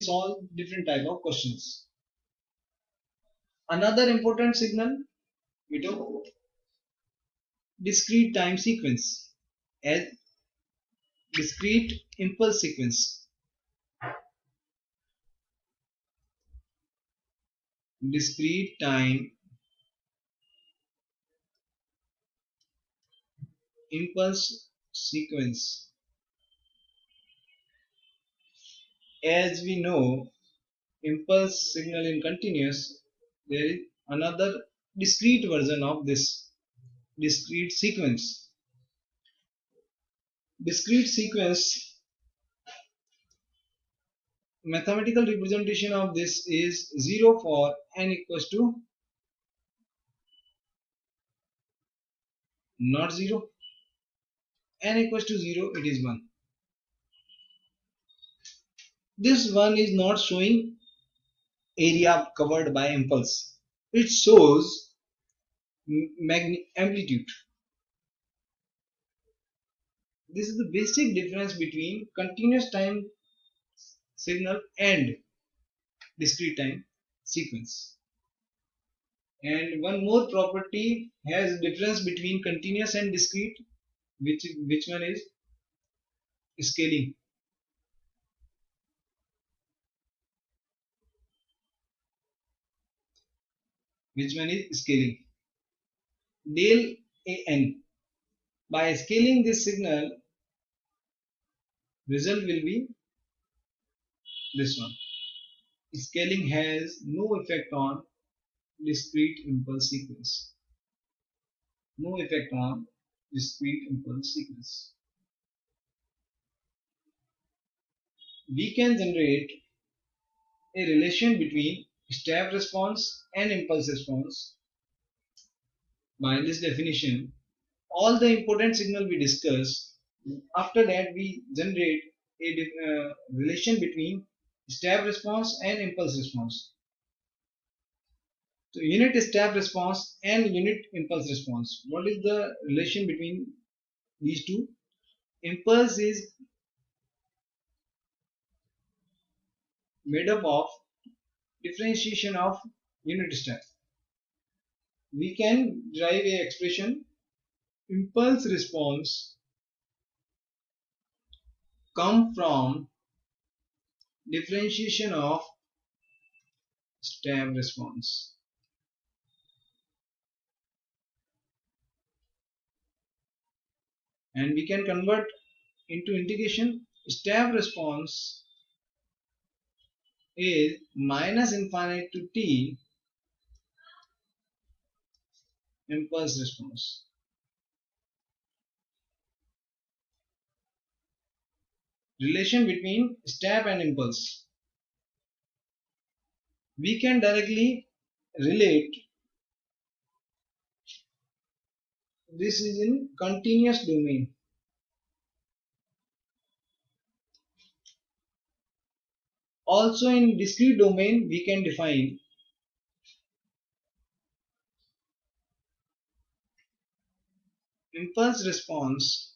solve different type of questions. Another important signal, we do discrete time sequence as discrete impulse sequence. Discrete time impulse sequence. As we know, impulse signal in continuous, there is another discrete version of this discrete sequence. Discrete sequence, mathematical representation of this is 0 for n equals to not 0, n equals to 0, it is 1. This one is not showing area covered by impulse, it shows amplitude. This is the basic difference between continuous time signal and discrete time sequence. And one more property has difference between continuous and discrete, which one is scaling. Which one is scaling? Del an. By scaling this signal, result will be this one. Scaling has no effect on discrete impulse sequence. No effect on discrete impulse sequence. We can generate a relation between step response and impulse response by this definition. All the important signal we discussed. After that, we generate a relation between step response and impulse response. So unit step response and unit impulse response. What is the relation between these two? Impulse is made up of differentiation of unit step. We can derive a expression impulse response come from differentiation of step response. And we can convert into integration. Step response is minus infinite to t impulse response. Relation between step and impulse. We can directly relate. This is in continuous domain. Also in discrete domain we can define impulse response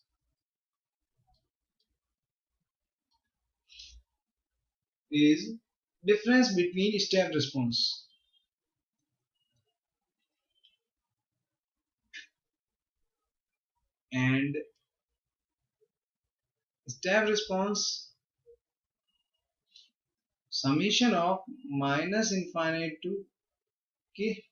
is difference between step response. And step response summation of minus infinite to k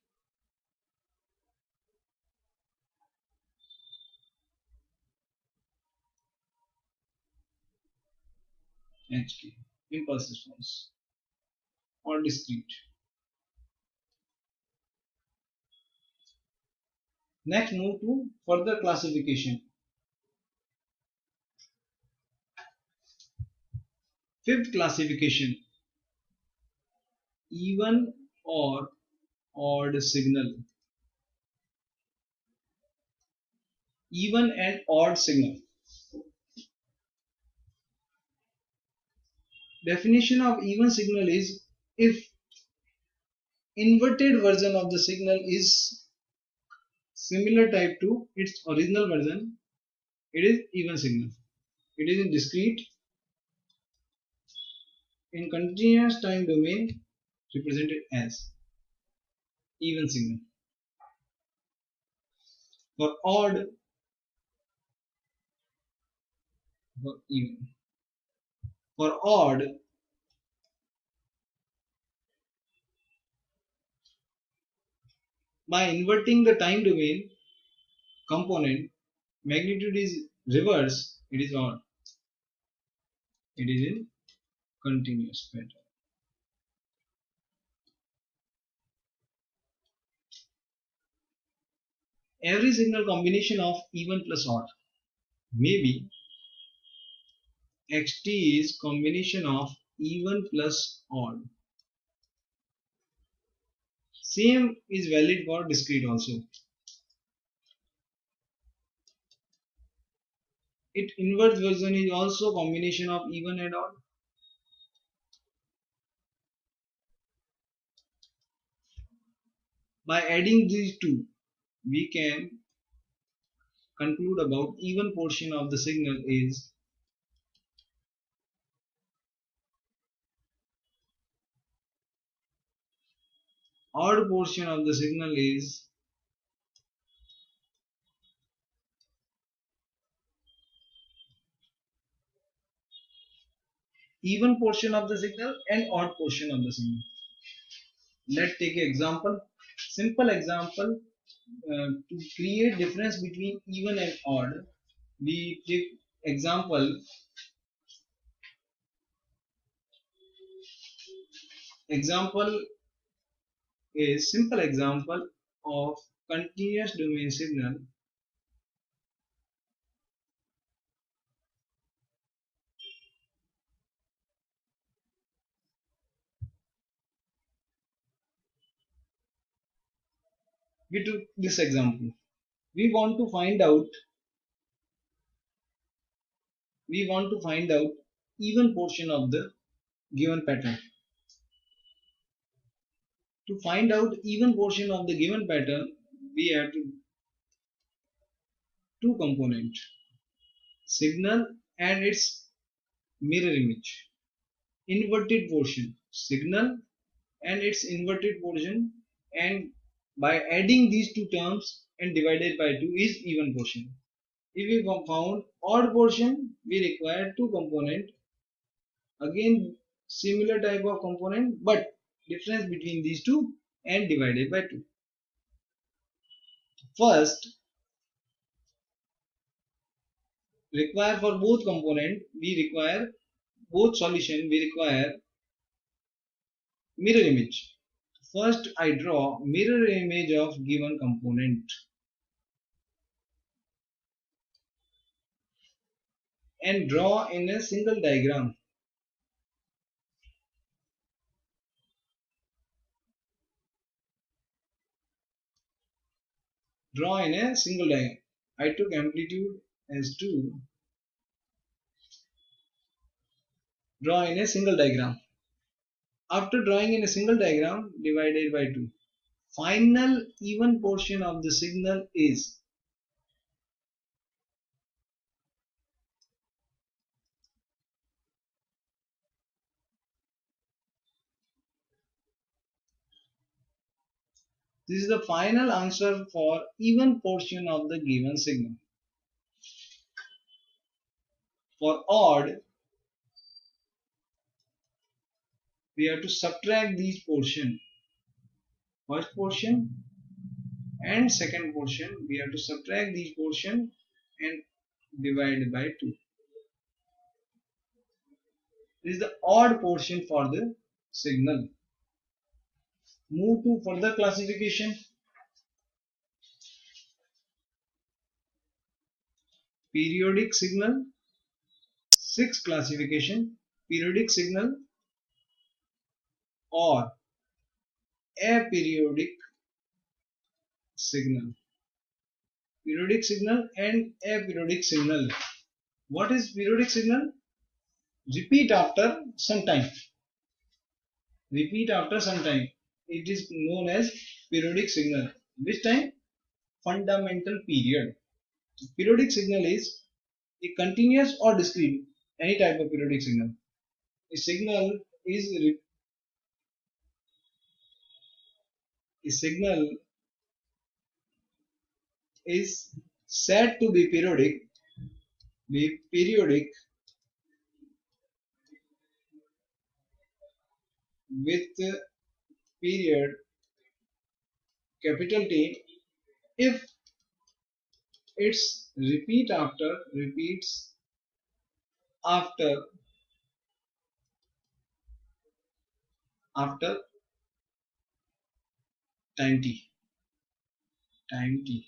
hk impulse response or discrete. Next, move to further classification. Fifth classification, even or odd signal. Even and odd signal. Definition of even signal is if inverted version of the signal is similar type to its original version, it is even signal. It is in discrete in continuous time domain represented as even signal. For odd, for even. For odd, by inverting the time domain component, magnitude is reverse, it is odd. It is in continuous pattern. Every signal combination of even plus odd may be xt is combination of even plus odd. Same is valid for discrete also. Its inverse version is also combination of even and odd. By adding these two, we can conclude about even portion of the signal is odd portion of the signal is even portion of the signal and odd portion of the signal. Let's take an example. Simple example to create difference between even and odd. We take example. Example is simple example of continuous domain signal. We took this example. We want to find out even portion of the given pattern. To find out even portion of the given pattern, we have to two component, signal and its mirror image. Inverted portion, signal and its inverted portion, and by adding these two terms and divided by 2 is even portion. If we found odd portion, we require two component, again similar type of component but difference between these two and divided by 2. First, require for both component, we require both solution, we require mirror image. First, I draw mirror image of given component and draw in a single diagram. Draw in a single diagram. I took amplitude as 2. Draw in a single diagram. After drawing in a single diagram, divided by 2. Final even portion of the signal is this is the final answer for even portion of the given signal. For odd, we have to subtract these portion. First portion and second portion, we have to subtract these portion and divide by 2. This is the odd portion for the signal. Move to further classification. Periodic signal. 6 classification. Periodic signal or aperiodic signal. Periodic signal and aperiodic signal. What is periodic signal? Repeat after some time. Repeat after some time. It is known as periodic signal. Which time? Fundamental period. Periodic signal is a continuous or discrete, any type of periodic signal. A signal is a signal is said to be periodic with period capital T if its repeats after after time t. Time t.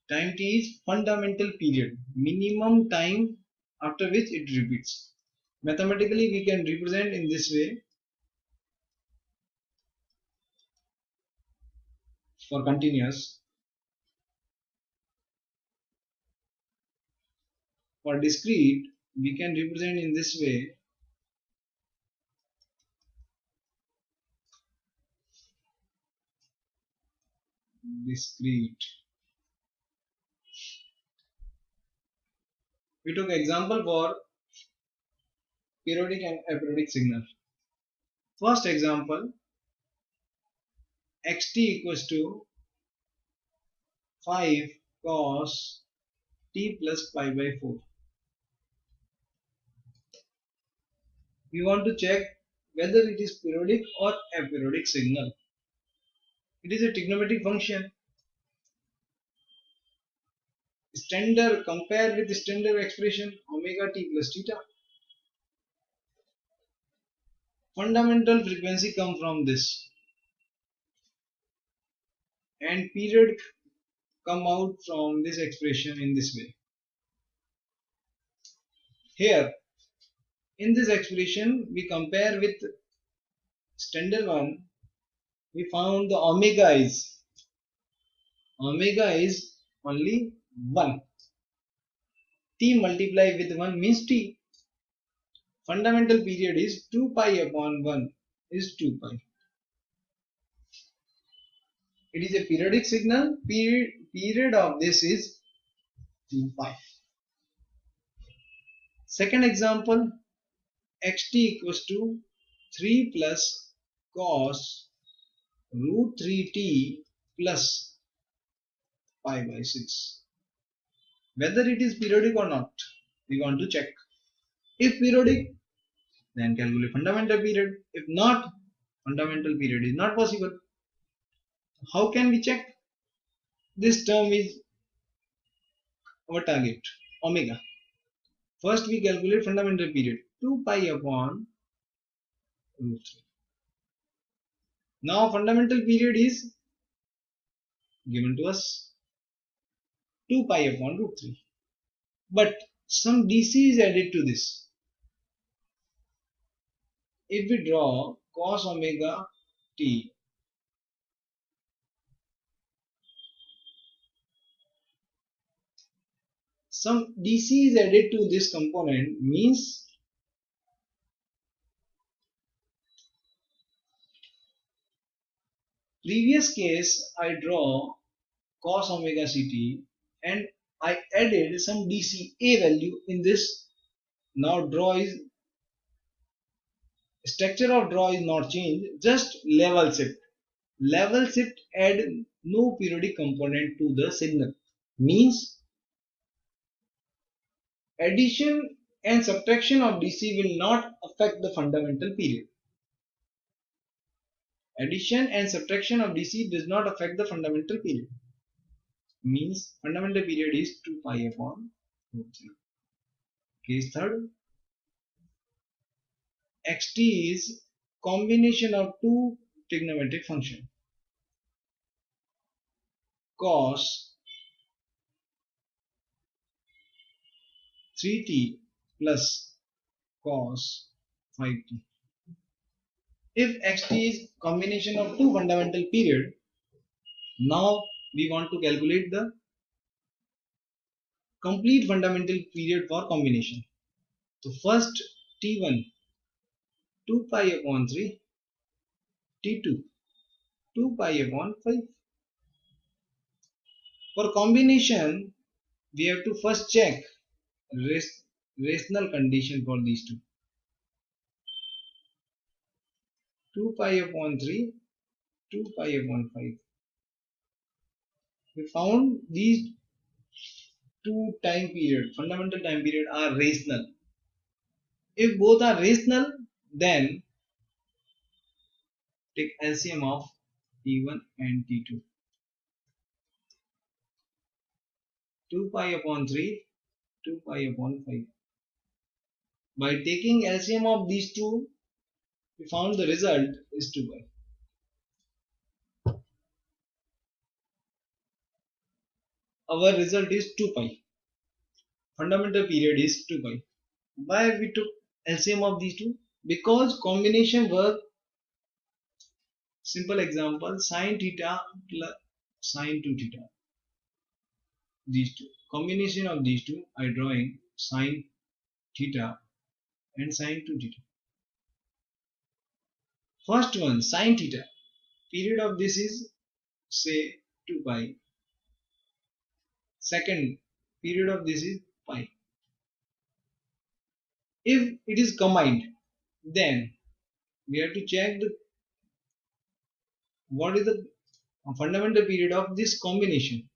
Time t is fundamental period, minimum time after which it repeats. Mathematically, we can represent in this way for continuous. For discrete, we can represent in this way. Discrete. We took example for periodic and aperiodic signal. First example, xt equals to 5 cos t plus pi by 4. We want to check whether it is periodic or aperiodic signal. It is a trigonometric function. Compare with the standard expression omega t plus theta. Fundamental frequency come from this, and period come out from this expression in this way. Here, in this expression, we compare with standard one. We found the omega is only 1. T multiplied with 1 means T. Fundamental period is 2 pi upon 1 is 2 pi. It is a periodic signal. Period of this is 2 pi. Second example, xt equals to 3 plus cos root 3t plus pi by 6. Whether it is periodic or not, we want to check. If periodic, then calculate fundamental period. If not, fundamental period is not possible. How can we check? This term is our target, omega. First we calculate fundamental period, 2 pi upon root 3. Now fundamental period is given to us 2 pi upon root 3. But some DC is added to this. If we draw cos omega t, some DC is added to this component, means previous case I draw cos omega ct and I added some DCA value in this. Now structure of draw is not changed, just level shift. Level shift add no periodic component to the signal, means addition and subtraction of DC will not affect the fundamental period. Addition and subtraction of DC does not affect the fundamental period, means fundamental period is 2 pi upon root 3. Case third, xt is combination of two trigonometric function, cos 3t plus cos 5t. If xt is combination of two fundamental period, now we want to calculate the complete fundamental period for combination. So first t1 2 pi upon 3, t2 2 pi upon 5. For combination, we have to first check rational condition for these two. 2 pi upon 3, 2 pi upon 5. We found these two time period, fundamental time period are rational. If both are rational, then take LCM of T1 and T2. 2 pi upon 3, 2 pi upon 5. By taking LCM of these two, we found the result is 2 pi. Our result is 2 pi. Fundamental period is 2 pi. Why we took LCM of these two? Because combination work. Simple example, sine theta plus sine 2 theta. These two. Combination of these two, I drawing sine theta and sine 2 theta. First one, sine theta. Period of this is say 2 pi. Second period of this is pi. If it is combined, then we have to check what is the fundamental period of this combination.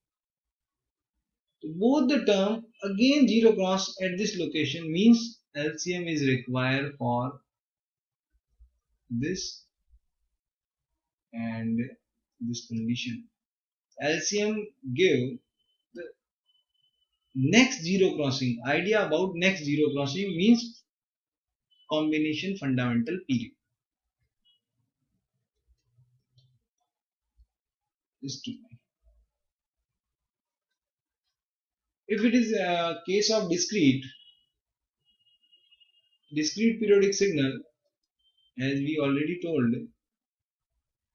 So both the term again 0 cross at this location means LCM is required for this and this condition. LCM give the next 0 crossing. Idea about next 0 crossing means combination fundamental period. This two. If it is a case of discrete periodic signal, as we already told,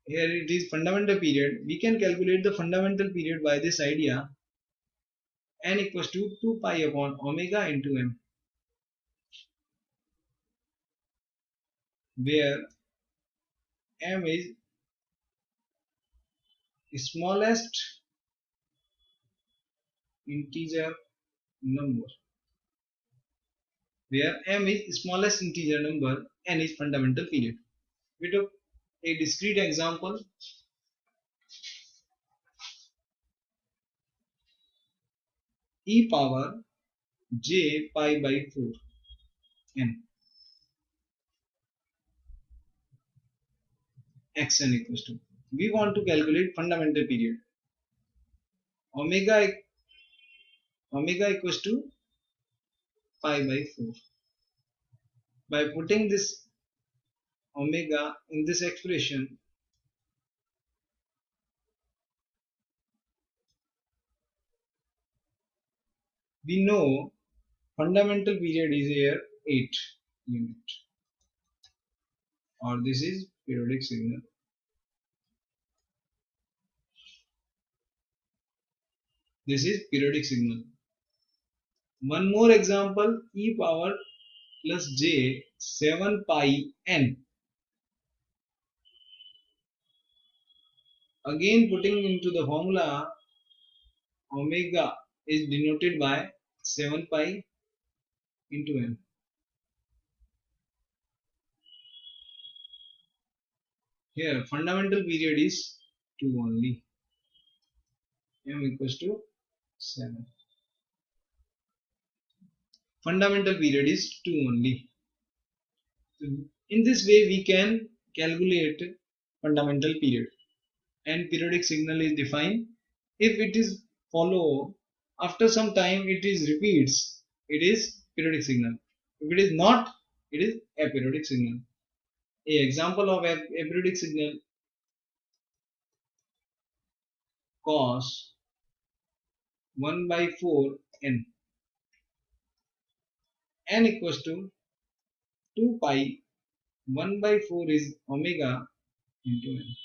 here it is fundamental period. We can calculate the fundamental period by this idea. N equals to 2 pi upon omega into m, where m is smallest integer number. Where m is smallest integer number, n is fundamental period. We took a discrete example. E power j pi by 4 n xn equals to. We want to calculate fundamental period. Omega equals to pi by 4. By putting this omega in this expression, we know fundamental period is here 8 unit, or this is periodic signal. This is periodic signal. One more example, e power plus j 7 pi n. Again putting into the formula, omega is denoted by 7 pi into n. Here fundamental period is 2 only. M equals to 7. Fundamental period is 2 only. So in this way we can calculate fundamental period, and periodic signal is defined. If it is follow after some time it is repeats, it is periodic signal. If it is not, it is aperiodic signal. A example of aperiodic signal, cos 1 by 4 n. N equals to 2 pi 1 by 4 is omega into n.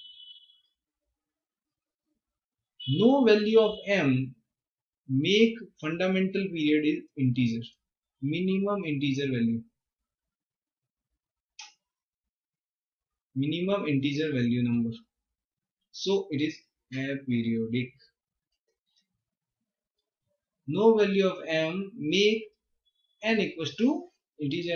No value of m make fundamental period is integer, minimum integer value, minimum integer value number. So it is aperiodic. No value of m make n equals to integer